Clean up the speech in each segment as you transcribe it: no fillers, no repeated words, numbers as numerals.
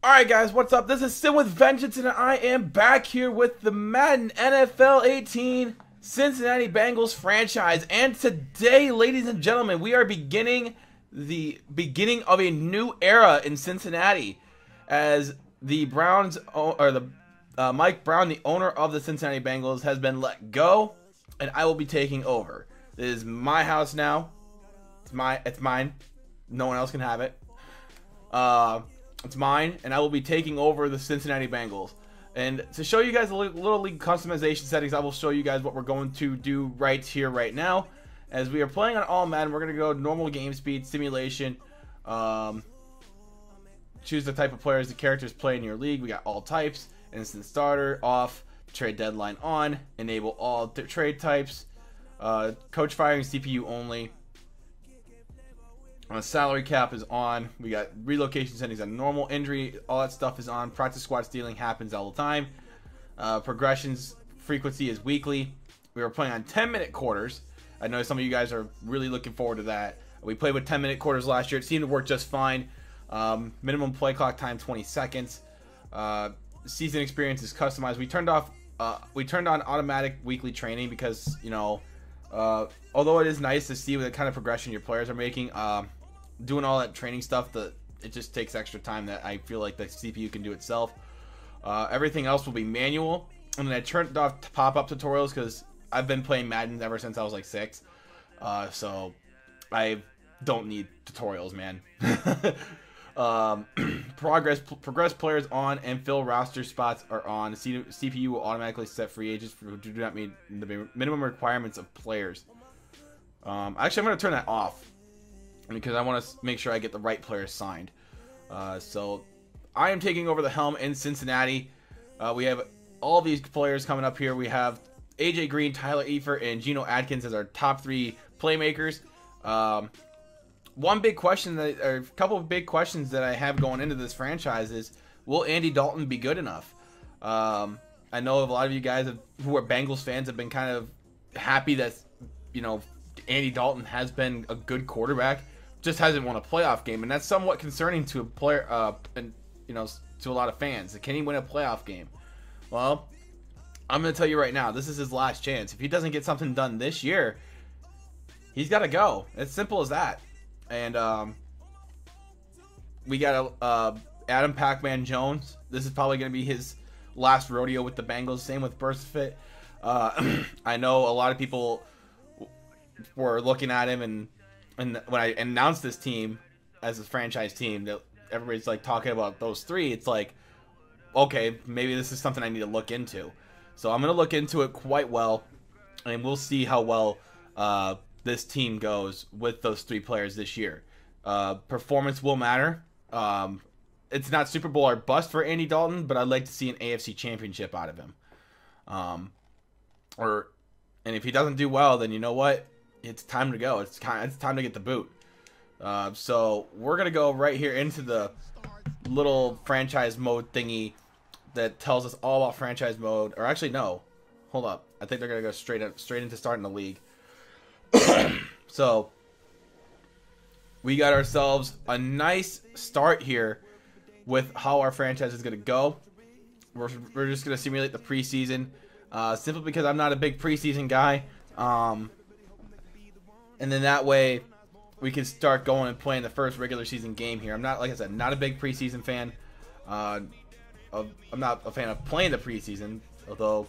Alright guys, what's up? This is SinWithVengeance and I am back here with the Madden NFL 18 Cincinnati Bengals franchise. And today, ladies and gentlemen, we are beginning the beginning of a new era in Cincinnati as the Browns, Mike Brown, the owner of the Cincinnati Bengals, has been let go and I will be taking over. This is my house now. It's mine. No one else can have it. It's mine, and I will be taking over the Cincinnati Bengals. And to show you guys a little league customization settings, I will show you guys what we're going to do right here, right now. As we are playing on all Madden, we're going to go normal game speed, simulation, choose the type of players the characters play in your league. We got all types, instant starter, off, trade deadline on, enable all trade types, coach firing, CPU only. Salary cap is on. We got relocation settings on normal, injury, all that stuff is on. Practice squad stealing happens all the time. Progressions frequency is weekly. We were playing on 10-minute quarters. I know some of you guys are really looking forward to that. We played with 10-minute quarters last year. It seemed to work just fine. Minimum play clock time 20 seconds. Season experience is customized. We turned on automatic weekly training because, you know, although it is nice to see what kind of progression your players are making, doing all that training stuff, it just takes extra time that I feel like the CPU can do itself. Everything else will be manual, and then I turned off pop-up tutorials because I've been playing Madden ever since I was like 6, so I don't need tutorials, man. Progress players on and fill roster spots are on. CPU will automatically set free agents who do not meet the minimum requirements of players. Actually, I'm going to turn that off because I want to make sure I get the right players signed. So I am taking over the helm in Cincinnati. We have all these players coming up here. We have AJ Green, Tyler Eifert, and Geno Atkins as our top 3 playmakers. One big question or a couple of big questions that I have going into this franchise is, will Andy Dalton be good enough? I know a lot of you guys who are Bengals fans have been kind of happy that, you know, Andy Dalton has been a good quarterback, just hasn't won a playoff game, and that's somewhat concerning to a player, and you know, to a lot of fans. Can he win a playoff game? Well, I'm going to tell you right now, this is his last chance. If he doesn't get something done this year, he's got to go. It's simple as that. And we got Adam Pacman Jones. This is probably going to be his last rodeo with the Bengals. Same with Burfict. I know a lot of people were looking at him, and when I announced this team as a franchise team, that everybody's like talking about those 3. It's like, okay, maybe this is something I need to look into. So I'm going to look into it quite well, and we'll see how well this team goes with those 3 players this year. Performance will matter. It's not Super Bowl or bust for Andy Dalton, but I'd like to see an AFC championship out of him. And if he doesn't do well, then you know what? It's time to go. It's time to get the boot. So we're gonna go right here into the little franchise mode thingy that tells us all about franchise mode. Or actually, no. Hold up. I think they're gonna go straight into starting the league. So we got ourselves a nice start here with how our franchise is going to go. We're just going to simulate the preseason, simply because I'm not a big preseason guy, and then that way we can start going and playing the first regular season game here. I'm not, like I said, not a big preseason fan. I'm not a fan of playing the preseason, although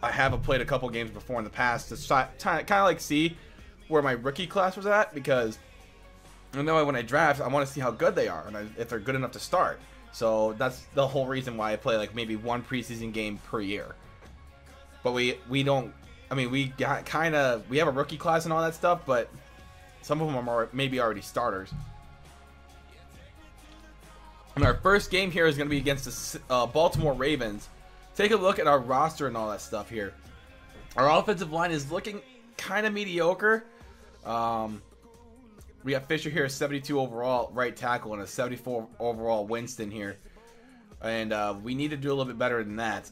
I have played a couple games before in the past to kind of like see where my rookie class was at, because I know when I draft, I want to see how good they are and if they're good enough to start. So that's the whole reason why I play like maybe 1 preseason game per year. But we don't. I mean, we have a rookie class and all that stuff, but some of them are maybe already starters. And our first game here is going to be against the Baltimore Ravens. Take a look at our roster and all that stuff here. Our offensive line is looking kind of mediocre. We got Fisher here, 72 overall right tackle, and a 74 overall Winston here. And we need to do a little bit better than that.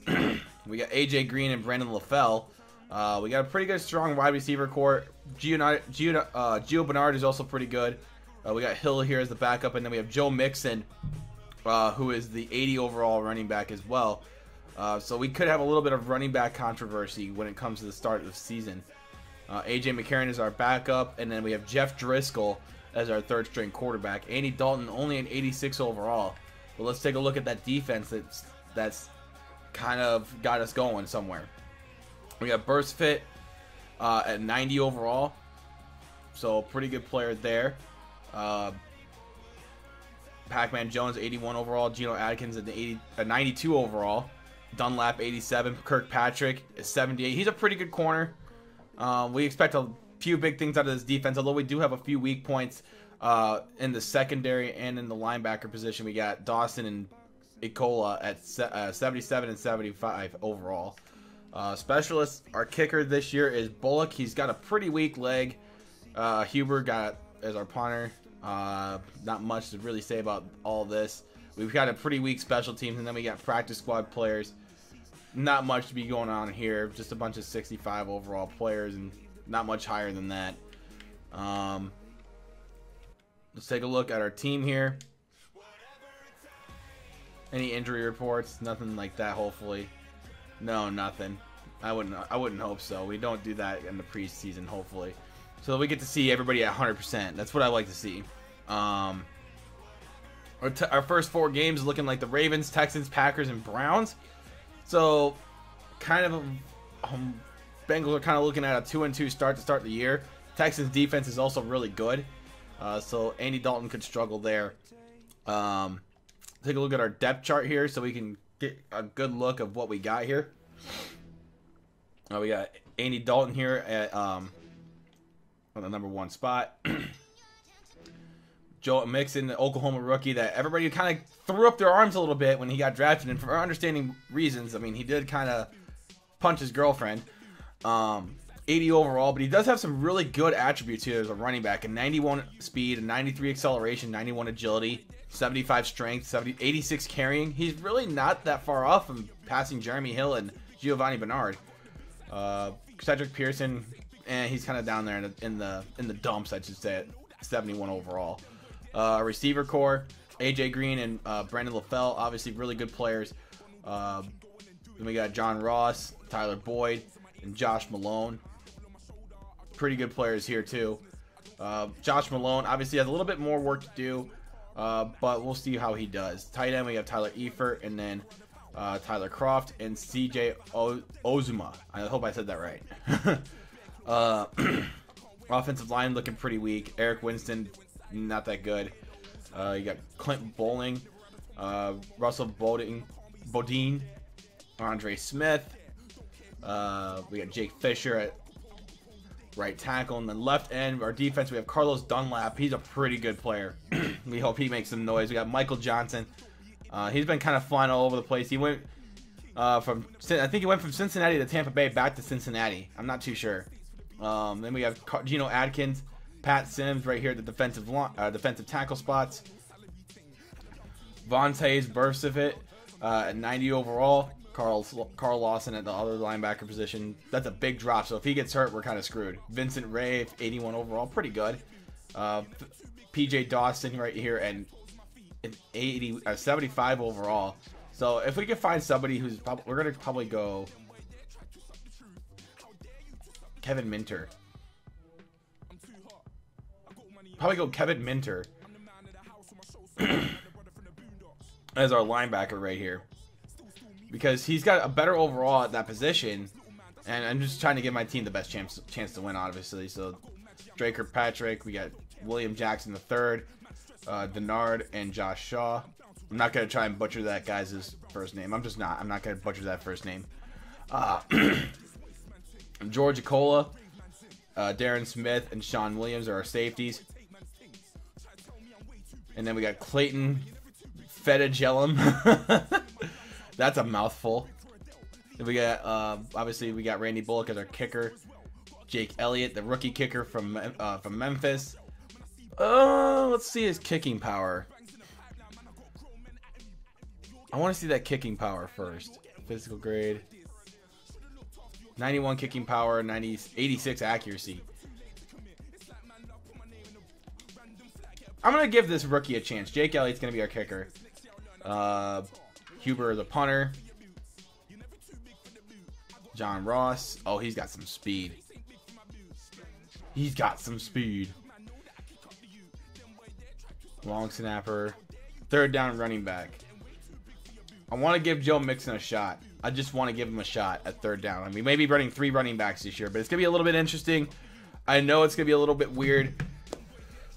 We got AJ Green and Brandon LaFell. We got a pretty good, strong wide receiver core. Gio Bernard is also pretty good. We got Hill here as the backup, and then we have Joe Mixon who is the 80 overall running back as well. So we could have a little bit of running back controversy when it comes to the start of the season. AJ McCarron is our backup, and then we have Jeff Driscoll as our third string quarterback. Andy Dalton only an 86 overall. But let's take a look at that defense that's kind of got us going somewhere. We got Burfict at 90 overall. So pretty good player there. Pacman Jones 81 overall. Geno Atkins at 92 overall. Dunlap 87. Kirkpatrick is 78. He's a pretty good corner. We expect a few big things out of this defense, although we do have a few weak points in the secondary and in the linebacker position. We got Dawson and Icola at 77 and 75 overall. Specialists, our kicker this year is Bullock. He's got a pretty weak leg. Huber got as our punter. Not much to really say about all this. We've got a pretty weak special teams, and then we got practice squad players. Not much to be going on here. Just a bunch of 65 overall players, and not much higher than that. Let's take a look at our team here. Any injury reports? Nothing like that, hopefully. No, nothing. I wouldn't hope so. We don't do that in the preseason, hopefully. So we get to see everybody at 100%. That's what I like to see. Our first 4 games looking like the Ravens, Texans, Packers, and Browns. So, kind of, Bengals are kind of looking at a 2-2 start to start the year. Texans defense is also really good. So Andy Dalton could struggle there. Take a look at our depth chart here so we can get a good look of what we got here. We got Andy Dalton here at on the number 1 spot. Joe Mixon, the Oklahoma rookie that everybody kind of threw up their arms a little bit when he got drafted, and for understanding reasons. I mean, he did kind of punch his girlfriend. 80 overall, but he does have some really good attributes here as a running back. A 91 speed, a 93 acceleration, 91 agility, 75 strength, 86 carrying. He's really not that far off from passing Jeremy Hill and Giovanni Bernard. Cedric Pearson, he's kind of down there in the dumps, I should say, at 71 overall. Receiver core, AJ Green and Brandon LaFell, obviously really good players. Then we got John Ross, Tyler Boyd, and Josh Malone. Pretty good players here too. Josh Malone obviously has a little bit more work to do, but we'll see how he does. Tight end, we have Tyler Eifert, and then Tyler Croft and CJ Ozuma. I hope I said that right. Offensive line looking pretty weak. Eric Winston, not that good. You got Clint Bowling, Russell Bodine, Andre Smith. We got Jake Fisher at right tackle, and then left end, our defense, we have Carlos Dunlap. He's a pretty good player. We hope he makes some noise. We got Michael Johnson. He's been kind of flying all over the place. He went I think he went from Cincinnati to Tampa Bay back to Cincinnati. I'm not too sure. Then we have Geno Atkins, Pat Sims right here at the defensive tackle spots. Vontaze Burfict at 90 overall. Carl Lawson at the other linebacker position. That's a big drop, so if he gets hurt, we're kind of screwed. Vincent Ray, 81 overall, pretty good. PJ Dawson right here and an 75 overall. So if we can find somebody who's we're going to probably go Kevin Minter. Probably go Kevin Minter as our linebacker right here, because he's got a better overall at that position, and I'm just trying to give my team the best chance to win, obviously. So Drake Kirkpatrick, we got William Jackson III, Denard, and Josh Shaw. I'm not going to try and butcher that guy's first name. I'm not going to butcher that first name. George Icola, Darren Smith, and Sean Williams are our safeties. And then we got Clayton Fettigellum. That's a mouthful. Then we got, obviously, we got Randy Bullock as our kicker. Jake Elliott, the rookie kicker from Memphis. Let's see his kicking power. I want to see that kicking power first. Physical grade. 91 kicking power, 86 accuracy. I'm going to give this rookie a chance. Jake Elliott's going to be our kicker. Huber, the punter. John Ross. Oh, he's got some speed. He's got some speed. Long snapper. Third down running back. I want to give Joe Mixon a shot. I just want to give him a shot at third down. I mean, maybe running 3 running backs this year, but it's going to be a little bit interesting. I know it's going to be a little bit weird.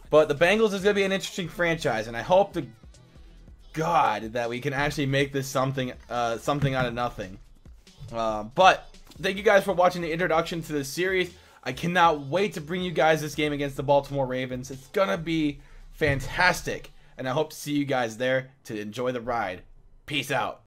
But the Bengals is going to be an interesting franchise, and I hope to God that we can actually make this something out of nothing. But thank you guys for watching the introduction to this series. I cannot wait to bring you guys this game against the Baltimore Ravens. It's going to be fantastic, and I hope to see you guys there to enjoy the ride. Peace out.